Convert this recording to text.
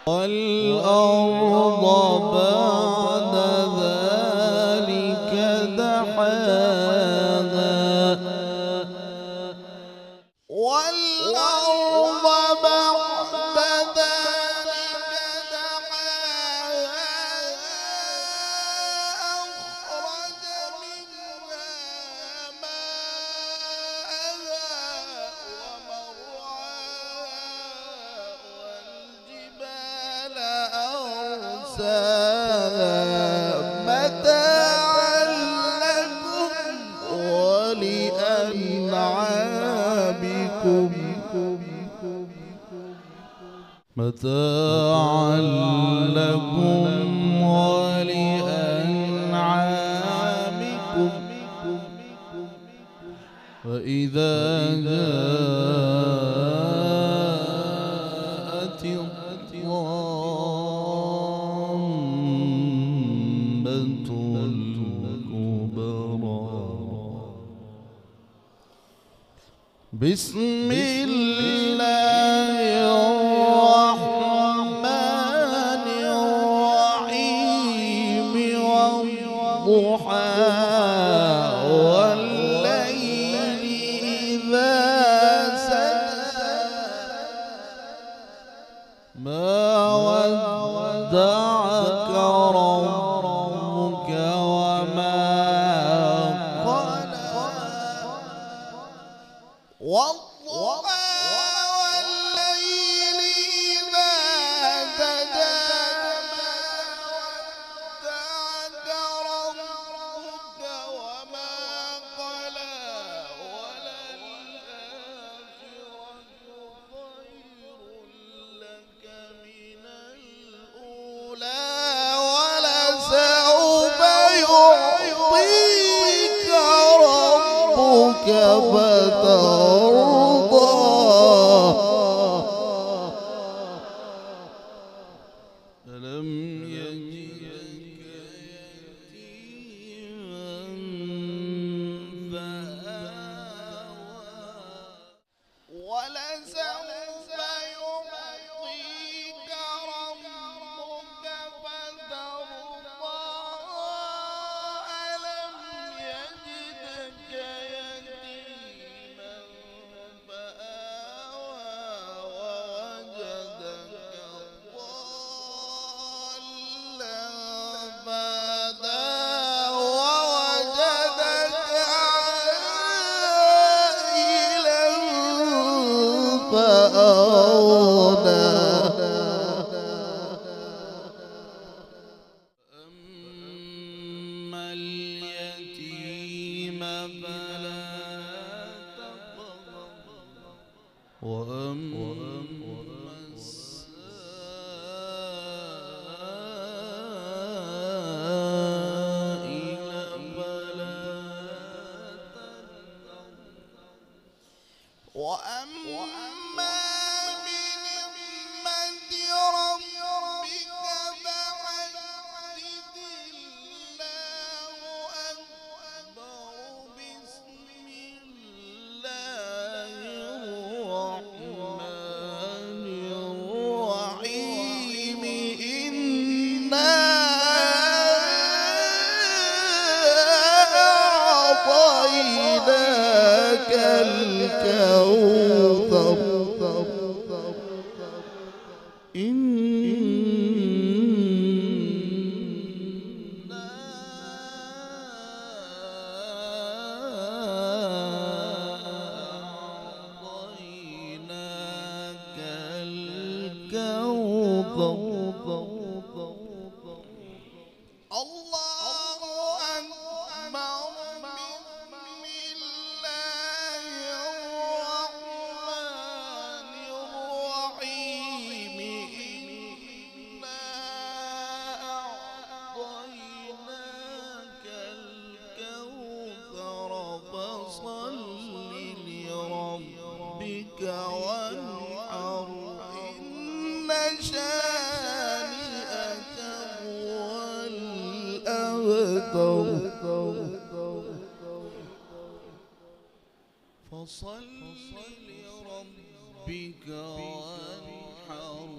والأرض بعد ذلك دحاها والأرض بعد ذلك دحاها أخرج منها ماءها ومرعاها والجبال أرساها متاعا لكم ولأنعامكم متاعا لكم ولأنعامكم فإذا جاءت الطامة الكبرى بسم الله الرحمن الرحيم والضحى والليل إذا سجى ما ودعك ربك وما قلى والضحى والليل إذا سجى ما ودعك ربك وما قلى وللآخرة خير لك من الأولى ولسوف يعطيك ربك فترضى ألم يجدك يتيما فآوى ولسوف يعطيك ربك فترضى ألم يجدك يتيما فآوى ووجدك ضالا فهدى ووجدك عائلا فأغنى أما اليتيم فلا تقهر وأما السائل فلا تنهر وأما بنعمة ربك فحدث الله أكبر بسم الله الرحمن الرحيم إنا أعطيناك الكوثر إنا أعطيناك الكوثر الله أكبر بسم الله الرحمن الرحيم إنا أعطيناك الكوثر فصل لربك وانحر إن شانئك هو الأبتر فصل لربك وانحر